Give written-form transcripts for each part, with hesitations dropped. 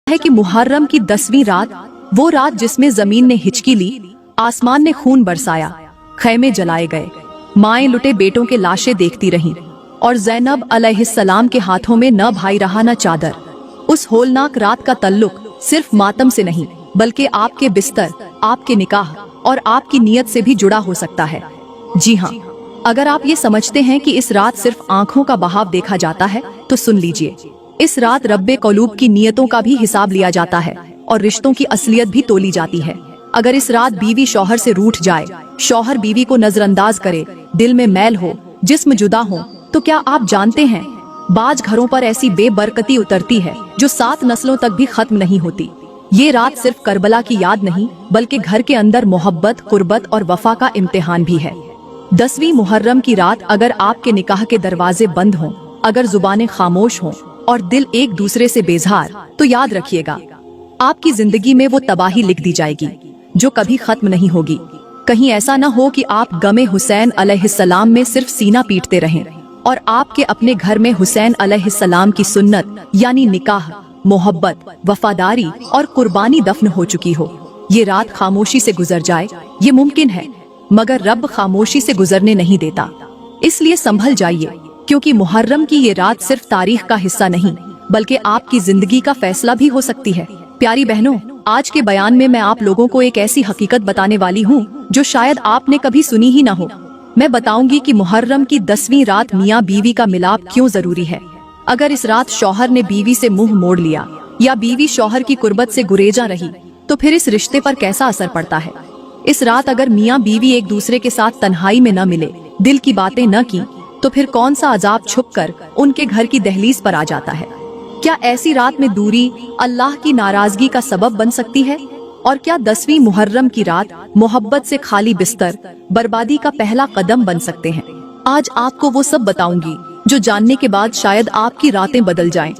है कि मुहर्रम की 10वीं रात, वो रात जिसमें जमीन ने हिचकी ली, आसमान ने खून बरसाया, खैमे जलाए गए, माएं लुटे बेटों के लाशें देखती रहीं, और ज़ैनब अलैहिस्सलाम के हाथों में न भाई रहा न चादर। उस होलनाक रात का तल्लुक सिर्फ मातम से नहीं, बल्कि आपके बिस्तर, आपके निकाह और आपकी नीयत से भी जुड़ा हो सकता है। जी हाँ, अगर आप ये समझते हैं कि इस रात सिर्फ आंखों का बहाव देखा जाता है, तो सुन लीजिए, इस रात रब्बे कलूब की नियतों का भी हिसाब लिया जाता है और रिश्तों की असलियत भी तोली जाती है। अगर इस रात बीवी शौहर से रूठ जाए, शौहर बीवी को नजरअंदाज करे, दिल में मैल हो, जिस्म जुदा हो, तो क्या आप जानते हैं, बाज घरों पर ऐसी बेबरकती उतरती है जो 7 नस्लों तक भी खत्म नहीं होती। ये रात सिर्फ करबला की याद नहीं, बल्कि घर के अंदर मोहब्बत, कुर्बत और वफा का इम्तिहान भी है। 10वीं मुहर्रम की रात अगर आपके निकाह के दरवाजे बंद हों, अगर जुबानें खामोश हों और दिल एक दूसरे से बेजार, तो याद रखिएगा, आपकी जिंदगी में वो तबाही लिख दी जाएगी जो कभी खत्म नहीं होगी। कहीं ऐसा न हो कि आप गमे हुसैन अलैहिस्सलाम में सिर्फ सीना पीटते रहें और आपके अपने घर में हुसैन अलैहिस्सलाम की सुन्नत यानी निकाह, मोहब्बत, वफादारी और कुर्बानी दफन हो चुकी हो। ये रात खामोशी से गुजर जाए, ये मुमकिन है, मगर रब खामोशी से गुजरने नहीं देता। इसलिए संभल जाइए, क्योंकि मुहर्रम की ये रात सिर्फ तारीख का हिस्सा नहीं, बल्कि आपकी जिंदगी का फैसला भी हो सकती है। प्यारी बहनों, आज के बयान में मैं आप लोगों को एक ऐसी हकीकत बताने वाली हूँ जो शायद आपने कभी सुनी ही न हो। मैं बताऊंगी कि मुहर्रम की 10वीं रात मियाँ बीवी का मिलाप क्यों जरूरी है। अगर इस रात शौहर ने बीवी से मुंह मोड़ लिया या बीवी शौहर की कुर्बत से गुरेजा रही, तो फिर इस रिश्ते पर कैसा असर पड़ता है। इस रात अगर मियाँ बीवी एक दूसरे के साथ तन्हाई में न मिले, दिल की बातें न की, तो फिर कौन सा अजाब छुपकर उनके घर की दहलीज पर आ जाता है। क्या ऐसी रात में दूरी अल्लाह की नाराजगी का सबब बन सकती है? और क्या 10वीं मुहर्रम की रात मोहब्बत से खाली बिस्तर बर्बादी का पहला कदम बन सकते हैं? आज आपको वो सब बताऊंगी जो जानने के बाद शायद आपकी रातें बदल जाएं।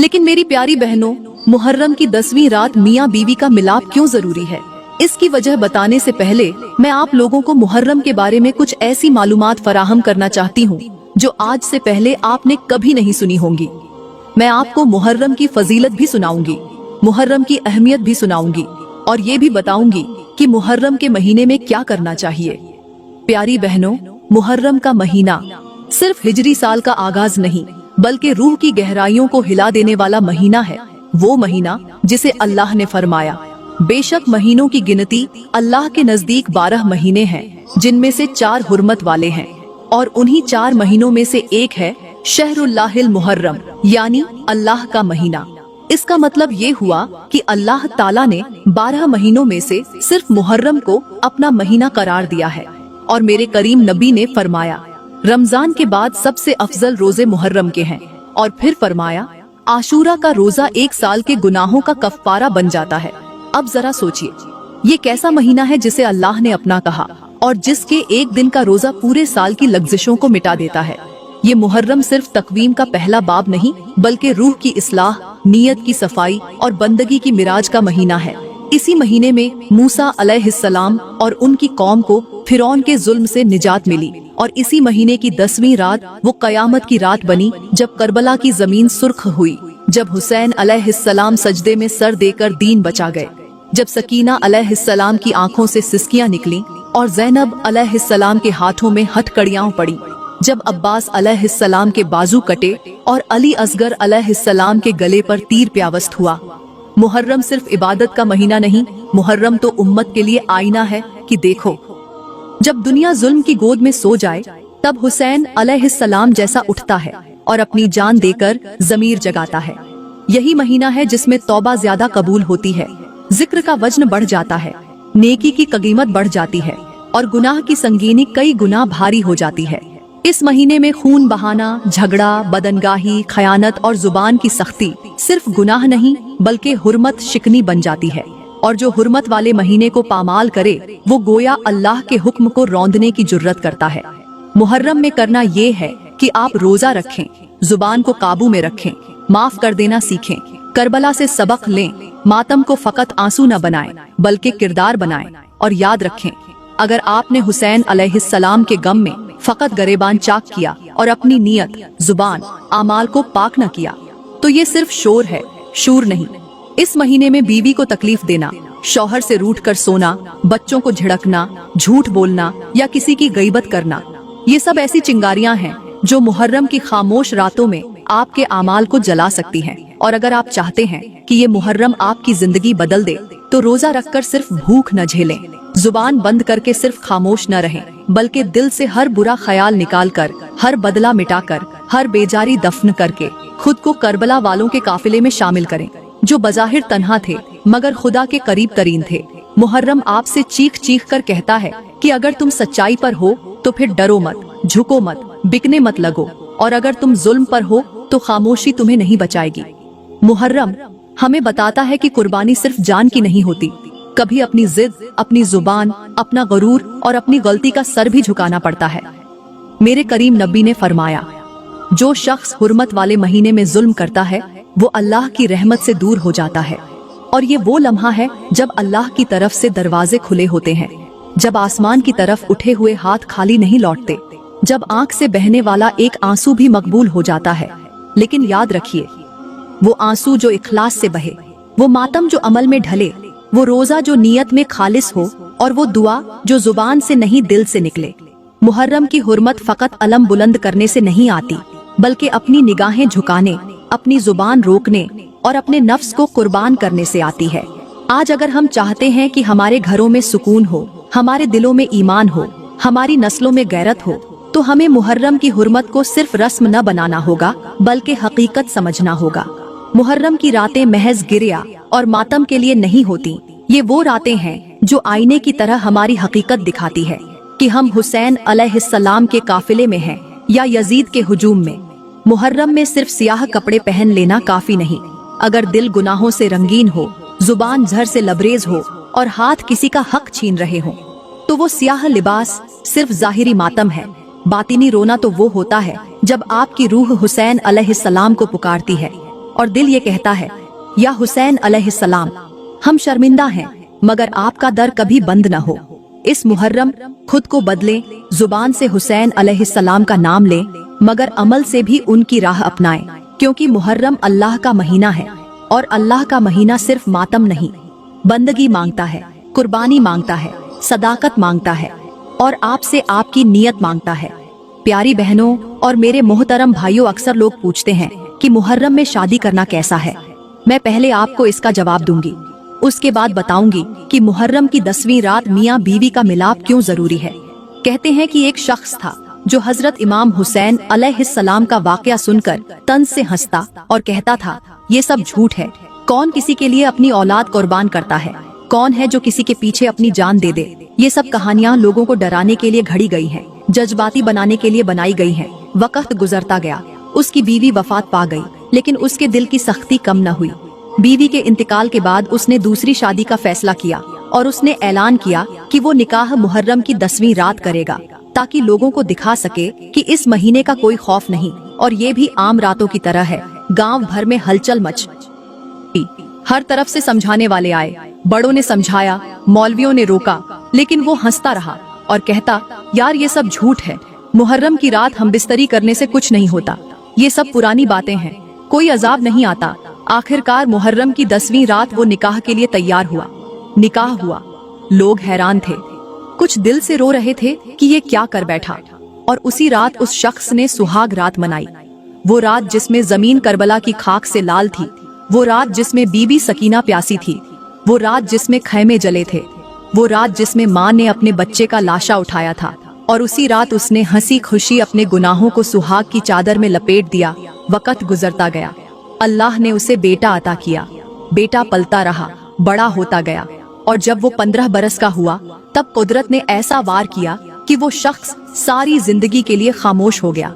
लेकिन मेरी प्यारी बहनों, मुहर्रम की 10वीं रात मियाँ बीवी का मिलाप क्यों जरूरी है, इसकी वजह बताने से पहले मैं आप लोगों को मुहर्रम के बारे में कुछ ऐसी मालूमात फराहम करना चाहती हूँ जो आज से पहले आपने कभी नहीं सुनी होंगी। मैं आपको मुहर्रम की फजीलत भी सुनाऊंगी, मुहर्रम की अहमियत भी सुनाऊंगी और ये भी बताऊंगी कि मुहर्रम के महीने में क्या करना चाहिए। प्यारी बहनों, मुहर्रम का महीना सिर्फ हिजरी साल का आगाज नहीं, बल्कि रूह की गहराइयों को हिला देने वाला महीना है। वो महीना जिसे अल्लाह ने फरमाया, बेशक महीनों की गिनती अल्लाह के नजदीक 12 महीने हैं, जिनमें से 4 हुर्मत वाले हैं, और उन्हीं 4 महीनों में से एक है शहरुल्लाहिल मुहर्रम, यानी अल्लाह का महीना। इसका मतलब ये हुआ कि अल्लाह ताला ने 12 महीनों में से सिर्फ मुहर्रम को अपना महीना करार दिया है। और मेरे करीम नबी ने फरमाया, रमजान के बाद सबसे अफजल रोजे मुहर्रम के हैं। और फिर फरमाया, आशूरा का रोजा 1 साल के गुनाहों का कफ्फारा बन जाता है। अब जरा सोचिए, ये कैसा महीना है जिसे अल्लाह ने अपना कहा और जिसके एक दिन का रोजा पूरे साल की लग्जिशों को मिटा देता है। ये मुहर्रम सिर्फ तकवीम का पहला बाब नहीं, बल्कि रूह की इस्लाह, नीयत की सफाई और बंदगी की मिराज का महीना है। इसी महीने में मूसा अलैहिस्सलाम और उनकी कौम को फिरौन के जुल्म से निजात मिली, और इसी महीने की 10वीं रात वो कयामत की रात बनी, जब करबला की जमीन सुर्ख हुई, जब हुसैन अलैहिस्सलाम सजदे में सर देकर दीन बचा गए, जब सकीना अलैहिस्सलाम की आंखों से सिसकियां निकली और ज़ैनब अलैहिस्सलाम के हाथों में हथकड़ियां पड़ी, जब अब्बास अलैहिस्सलाम के बाजू कटे और अली असगर अलैहिस्सलाम के गले पर तीर प्यावस्त हुआ। मुहर्रम सिर्फ इबादत का महीना नहीं, मुहर्रम तो उम्मत के लिए आईना है कि देखो, जब दुनिया जुल्म की गोद में सो जाए, तब हुसैन अलैहिस्सलाम जैसा उठता है और अपनी जान देकर ज़मीर जगाता है। यही महीना है जिसमें तौबा ज्यादा कबूल होती है, जिक्र का वजन बढ़ जाता है, नेकी की कीमत बढ़ जाती है और गुनाह की संगीनी कई गुना भारी हो जाती है। इस महीने में खून बहाना, झगड़ा, बदनगाही, खयानत और जुबान की सख्ती सिर्फ गुनाह नहीं, बल्कि हुर्मत शिकनी बन जाती है। और जो हुर्मत वाले महीने को पामाल करे, वो गोया अल्लाह के हुक्म को रौंदने की जुर्रत करता है। मुहर्रम में करना ये है कि आप रोजा रखें, जुबान को काबू में रखें, माफ कर देना सीखें, करबला से सबक लें, मातम को फकत आंसू न बनाएं, बल्कि किरदार बनाएं। और याद रखें, अगर आपने हुसैन अलैहिस्सलाम के गम में फकत गरेबान चाक किया और अपनी नियत, जुबान, आमाल को पाक न किया, तो ये सिर्फ शोर है, शूर नहीं। इस महीने में बीवी को तकलीफ देना, शौहर से रूठ कर सोना, बच्चों को झिड़कना, झूठ बोलना या किसी की गईबत करना, ये सब ऐसी चिंगारियां हैं जो मुहर्रम की खामोश रातों में आपके आमाल को जला सकती हैं। और अगर आप चाहते हैं कि ये मुहर्रम आपकी जिंदगी बदल दे तो रोजा रखकर सिर्फ भूख न झेलें, जुबान बंद करके सिर्फ खामोश न रहें, बल्कि दिल से हर बुरा ख्याल निकाल कर, हर बदला मिटाकर, हर बेजारी दफन करके खुद को करबला वालों के काफिले में शामिल करें जो बज़ाहिर तन्हा थे मगर खुदा के करीब तरीन थे। मुहर्रम आपसे चीख चीख कर कहता है कि अगर तुम सच्चाई पर हो तो फिर डरो मत, झुको मत, बिकने मत लगो, और अगर तुम जुल्म पर हो तो खामोशी तुम्हें नहीं बचाएगी। मुहर्रम हमें बताता है कि कुर्बानी सिर्फ जान की नहीं होती, कभी अपनी जिद, अपनी जुबान, अपना गरूर और अपनी गलती का सर भी झुकाना पड़ता है। मेरे करीम नबी ने फरमाया, जो शख्स हुर्मत वाले महीने में जुल्म करता है वो अल्लाह की रहमत से दूर हो जाता है। और ये वो लम्हा है जब अल्लाह की तरफ से दरवाजे खुले होते हैं, जब आसमान की तरफ उठे हुए हाथ खाली नहीं लौटते, जब आंख से बहने वाला एक आंसू भी मकबूल हो जाता है। लेकिन याद रखिए, वो आंसू जो इखलास से बहे, वो मातम जो अमल में ढले, वो रोजा जो नीयत में खालिस हो, और वो दुआ जो जुबान से नहीं दिल से निकले। मुहर्रम की हुर्मत फकत अलम बुलंद करने से नहीं आती, बल्कि अपनी निगाहें झुकाने, अपनी जुबान रोकने और अपने नफ्स को कुर्बान करने से आती है। आज अगर हम चाहते हैं कि हमारे घरों में सुकून हो, हमारे दिलों में ईमान हो, हमारी नस्लों में गैरत हो, तो हमें मुहर्रम की हुर्मत को सिर्फ रस्म न बनाना होगा बल्कि हकीकत समझना होगा। मुहर्रम की रातें महज गिरिया और मातम के लिए नहीं होती, ये वो रातें हैं जो आईने की तरह हमारी हकीकत दिखाती है कि हम हुसैन अलैहिस्सलाम के काफिले में हैं या यजीद के हुजूम में। मुहर्रम में सिर्फ सियाह कपड़े पहन लेना काफी नहीं, अगर दिल गुनाहों से रंगीन हो, जुबान झर से लबरेज हो और हाथ किसी का हक छीन रहे हो, तो वो सियाह लिबास सिर्फ जाहिरी मातम है। बातिनी रोना तो वो होता है जब आपकी रूह हुसैन अलैहिस्सलाम को पुकारती है और दिल ये कहता है, या हुसैन अलैहिस्सलाम, हम शर्मिंदा हैं मगर आपका दर कभी बंद न हो। इस मुहर्रम खुद को बदलें, जुबान से हुसैन अलैहिस्सलाम का नाम लें मगर अमल से भी उनकी राह अपनाएं, क्योंकि मुहर्रम अल्लाह का महीना है और अल्लाह का महीना सिर्फ मातम नहीं, बंदगी मांगता है, कुर्बानी मांगता है, सदाकत मांगता है और आपसे आपकी नियत मांगता है। प्यारी बहनों और मेरे मोहतरम भाइयों, अक्सर लोग पूछते हैं कि मुहर्रम में शादी करना कैसा है। मैं पहले आपको इसका जवाब दूंगी, उसके बाद बताऊंगी कि मुहर्रम की 10वीं रात मियाँ बीवी का मिलाप क्यों जरूरी है। कहते हैं कि एक शख्स था जो हजरत इमाम हुसैन अलैहिस्सलाम का वाकया सुनकर तंज से हंसता और कहता था, ये सब झूठ है, कौन किसी के लिए अपनी औलाद कुर्बान करता है, कौन है जो किसी के पीछे अपनी जान दे दे। ये सब कहानियाँ लोगों को डराने के लिए घड़ी गई हैं, जज्बाती बनाने के लिए बनाई गई हैं। वक्त गुजरता गया, उसकी बीवी वफात पा गई, लेकिन उसके दिल की सख्ती कम न हुई। बीवी के इंतकाल के बाद उसने दूसरी शादी का फैसला किया और उसने ऐलान किया कि वो निकाह मुहर्रम की 10वीं रात करेगा, ताकि लोगों को दिखा सके कि इस महीने का कोई खौफ नहीं और ये भी आम रातों की तरह है। गांव भर में हलचल मच, हर तरफ से समझाने वाले आए, बड़ों ने समझाया, मौलवियों ने रोका, लेकिन वो हंसता रहा और कहता, यार ये सब झूठ है, मुहर्रम की रात हम बिस्तरी करने से कुछ नहीं होता, ये सब पुरानी बातें हैं, कोई अजाब नहीं आता। आखिरकार मुहर्रम की 10वीं रात वो निकाह के लिए तैयार हुआ। निकाह हुआ, लोग हैरान थे, कुछ दिल से रो रहे थे कि ये क्या कर बैठा। और उसी रात उस शख्स ने सुहाग रात मनाई, वो रात जिसमें जमीन करबला की खाक से लाल थी, वो रात जिसमें बीबी सकीना प्यासी थी, वो रात जिसमें खैमे जले थे, वो रात जिसमें माँ ने अपने बच्चे का लाशा उठाया था, और उसी रात उसने हंसी खुशी अपने गुनाहों को सुहाग की चादर में लपेट दिया। वक्त गुजरता गया, अल्लाह ने उसे बेटा अता किया। बेटा पलता रहा, बड़ा होता गया, और जब वो 15 बरस का हुआ तब कुदरत ने ऐसा वार किया कि वो शख्स सारी जिंदगी के लिए खामोश हो गया।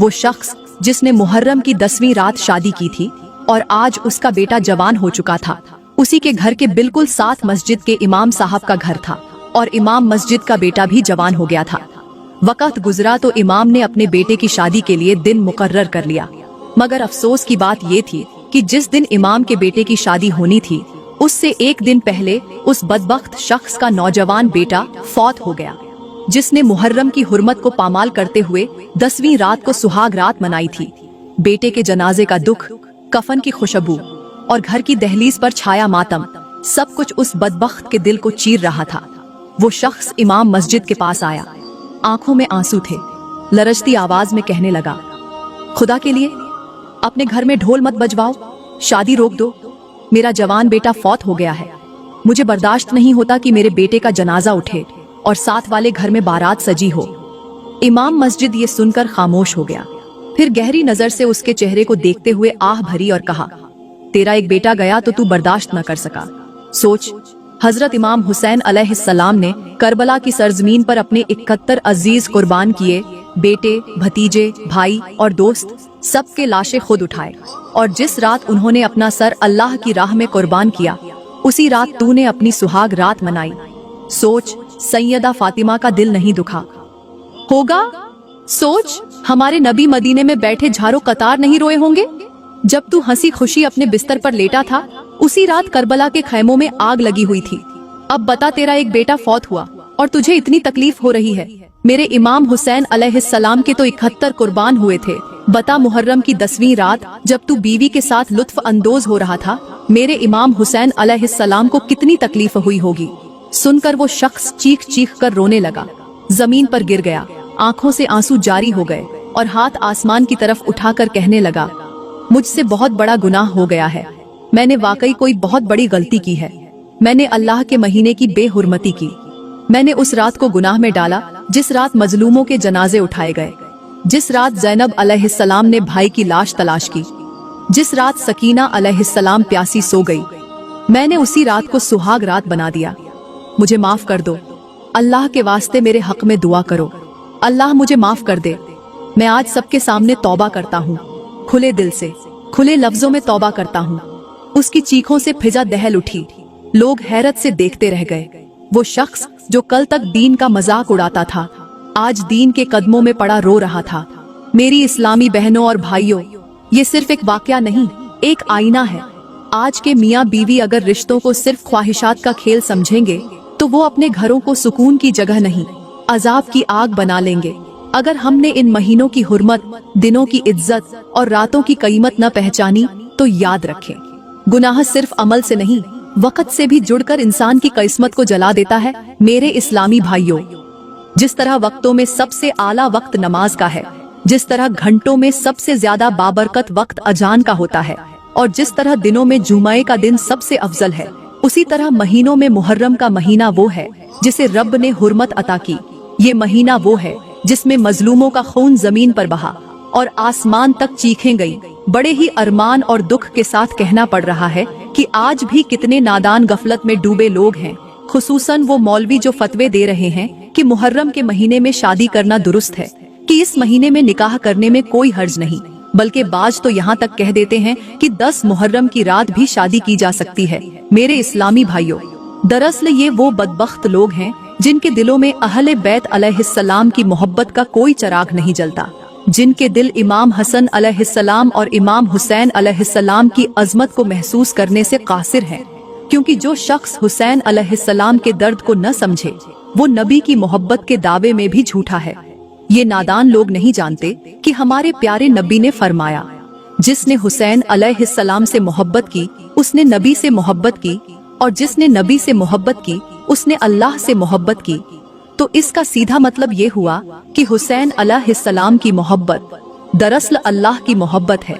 वो शख्स जिसने मुहर्रम की 10वीं रात शादी की थी और आज उसका बेटा जवान हो चुका था, उसी के घर के बिल्कुल साथ मस्जिद के इमाम साहब का घर था और इमाम मस्जिद का बेटा भी जवान हो गया था। वक्त गुजरा तो इमाम ने अपने बेटे की शादी के लिए दिन मुकर्रर कर लिया, मगर अफसोस की बात ये थी कि जिस दिन इमाम के बेटे की शादी होनी थी उससे एक दिन पहले उस बदबख्त शख्स का नौजवान बेटा फौत हो गया, जिसने मुहर्रम की हुर्मत को पामाल करते हुए 10वीं रात को सुहाग रात मनाई थी। बेटे के जनाजे का दुख, कफन की खुशबू और घर की दहलीज पर छाया मातम। सब कुछ उस बदबख्त के दिल को चीर रहा था। वो शख्स इमाम मस्जिद के पास आया, आंखों में आंसू थे। लरजती आवाज में कहने लगा, खुदा के लिए अपने घर में ढोल मत बजवाओ, शादी रोक दो। मेरा जवान बेटा फौत हो गया है। मुझे बर्दाश्त नहीं होता कि मेरे बेटे का जनाजा उठे और साथ वाले घर में बारात सजी हो। इमाम मस्जिद ये सुनकर खामोश हो गया, फिर गहरी नजर से उसके चेहरे को देखते हुए आह भरी और कहा, तेरा एक बेटा गया तो तू बर्दाश्त न कर सका। सोच, हजरत इमाम हुसैन अलैहिस्सलाम ने करबला की सरजमीन पर अपने 71 अजीज कुर्बान किए। बेटे, भतीजे, भाई और दोस्त सबके लाशें खुद उठाए, और जिस रात उन्होंने अपना सर अल्लाह की राह में कुर्बान किया, उसी रात तूने अपनी सुहाग रात मनाई। सोच, सैयदा फातिमा का दिल नहीं दुखा होगा? सोच, हमारे नबी मदीने में बैठे झारो कतार नहीं रोए होंगे जब तू हंसी खुशी अपने बिस्तर पर लेटा था। उसी रात करबला के खैमों में आग लगी हुई थी। अब बता, तेरा एक बेटा फौत हुआ और तुझे इतनी तकलीफ हो रही है। मेरे इमाम हुसैन अलैहिस्सलाम के तो 71 कुर्बान हुए थे। बता, मुहर्रम की 10वीं रात जब तू बीवी के साथ लुत्फ अंदोज हो रहा था, मेरे इमाम हुसैन अलैहिस्सलाम को कितनी तकलीफ हुई होगी। सुनकर वो शख्स चीख चीख कर रोने लगा, जमीन पर गिर गया, आंखों से आंसू जारी हो गए और हाथ आसमान की तरफ उठाकर कहने लगा, मुझसे बहुत बड़ा गुनाह हो गया है। मैंने वाकई कोई बहुत बड़ी गलती की है। मैंने अल्लाह के महीने की बेहुरमती की। मैंने उस रात को गुनाह में डाला जिस रात मजलूमों के जनाजे उठाए गए, जिस रात ज़ैनब अलैहिस्सलाम ने भाई की लाश तलाश की, जिस रात सकीना अलैहिस्सलाम प्यासी सो गई। मैंने उसी रात को सुहाग रात बना दिया। मुझे माफ कर दो। अल्लाह के वास्ते मेरे हक में दुआ करो। अल्लाह मुझे माफ कर दे। मैं आज सबके सामने तौबा करता हूँ, खुले दिल से, खुले लफ्जों में तौबा करता हूँ। उसकी चीखों से फिजा दहल उठी। लोग हैरत से देखते रह गए। वो शख्स जो कल तक दीन का मजाक उड़ाता था, आज दीन के कदमों में पड़ा रो रहा था। मेरी इस्लामी बहनों और भाइयों, ये सिर्फ एक वाकया नहीं, एक आईना है। आज के मियाँ बीवी अगर रिश्तों को सिर्फ ख्वाहिशात का खेल समझेंगे तो वो अपने घरों को सुकून की जगह नहीं, अजाब की आग बना लेंगे। अगर हमने इन महीनों की हुर्मत, दिनों की इज्जत और रातों की कीमत न पहचानी तो याद रखें, गुनाह सिर्फ अमल से नहीं, वक्त से भी जुड़कर इंसान की किस्मत को जला देता है। मेरे इस्लामी भाइयों, जिस तरह वक्तों में सबसे आला वक्त नमाज का है, जिस तरह घंटों में सबसे ज्यादा बाबरकत वक्त अजान का होता है, और जिस तरह दिनों में जुमे का दिन सबसे अफजल है, उसी तरह महीनों में मुहर्रम का महीना वो है जिसे रब ने हुर्मत अता की। ये महीना वो है जिसमें मजलूमों का खून जमीन पर बहा और आसमान तक चीखें गई। बड़े ही अरमान और दुख के साथ कहना पड़ रहा है कि आज भी कितने नादान गफलत में डूबे लोग हैं, खुसूसन वो मौलवी जो फतवे दे रहे हैं कि मुहर्रम के महीने में शादी करना दुरुस्त है, कि इस महीने में निकाह करने में कोई हर्ज नहीं, बल्कि बाज तो यहाँ तक कह देते हैं कि 10 मुहर्रम की रात भी शादी की जा सकती है। मेरे इस्लामी भाइयों, दरअसल ये वो बदबख्त लोग हैं जिनके दिलों में अहले बैत अलैहिस्सलाम की मोहब्बत का कोई चिराग नहीं जलता, जिनके दिल इमाम हसन अलैहिस्सलाम और इमाम हुसैन अलैहिस्सलाम की अजमत को महसूस करने से कासिर हैं। क्योंकि जो शख्स हुसैन अलैहिस्सलाम के दर्द को न समझे, वो नबी की मोहब्बत के दावे में भी झूठा है। ये नादान लोग नहीं जानते कि हमारे प्यारे नबी ने फरमाया, जिसने हुसैन अलैहिस्सलाम से मोहब्बत की उसने नबी से मोहब्बत की, और जिसने नबी से मोहब्बत की उसने अल्लाह से मोहब्बत की। तो इसका सीधा मतलब ये हुआ कि हुसैन अलैहिस्सलाम की मोहब्बत दरअसल अल्लाह की मोहब्बत है।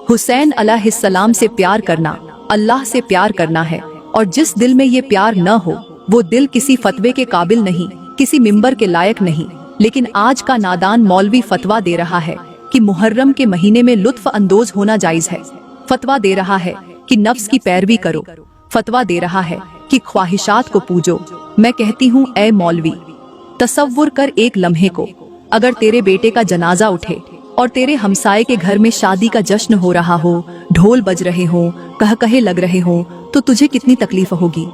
हुसैन अलैहिस्सलाम से प्यार करना अल्लाह से प्यार करना है, और जिस दिल में ये प्यार न हो वो दिल किसी फतवे के काबिल नहीं, किसी मिंबर के लायक नहीं। लेकिन आज का नादान मौलवी फतवा दे रहा है कि मुहर्रम के महीने में लुत्फ अंदोज होना जायज है, फतवा दे रहा है कि नफ्स की पैरवी करो, फतवा दे रहा है कि ख्वाहिशात को पूजो। मैं कहती हूँ, ऐ मौलवी, तसव्वुर कर एक लम्हे को, अगर तेरे बेटे का जनाजा उठे और तेरे हमसाये के घर में शादी का जश्न हो रहा हो, ढोल बज रहे हो, कहकहे लग रहे हो, तो तुझे कितनी तकलीफ होगी।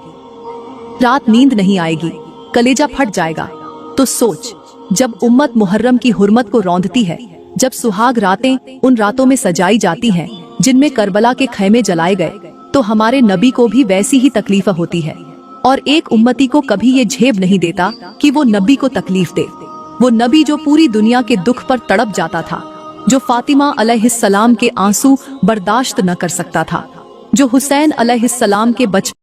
रात नींद नहीं आएगी, कलेजा फट जाएगा। तो सोच, जब उम्मत मुहर्रम की हुर्मत को रौंदती है, जब सुहाग रातें उन रातों में सजाई जाती हैं जिनमें करबला के खैमे जलाए गए, तो हमारे नबी को भी वैसी ही तकलीफ होती है। और एक उम्मती को कभी ये झेप नहीं देता कि वो नबी को तकलीफ दे। वो नबी जो पूरी दुनिया के दुख पर तड़प जाता था, जो फातिमा अलैहिस्सलाम के आंसू बर्दाश्त न कर सकता था, जो हुसैन अलैहिस्सलाम के बचपन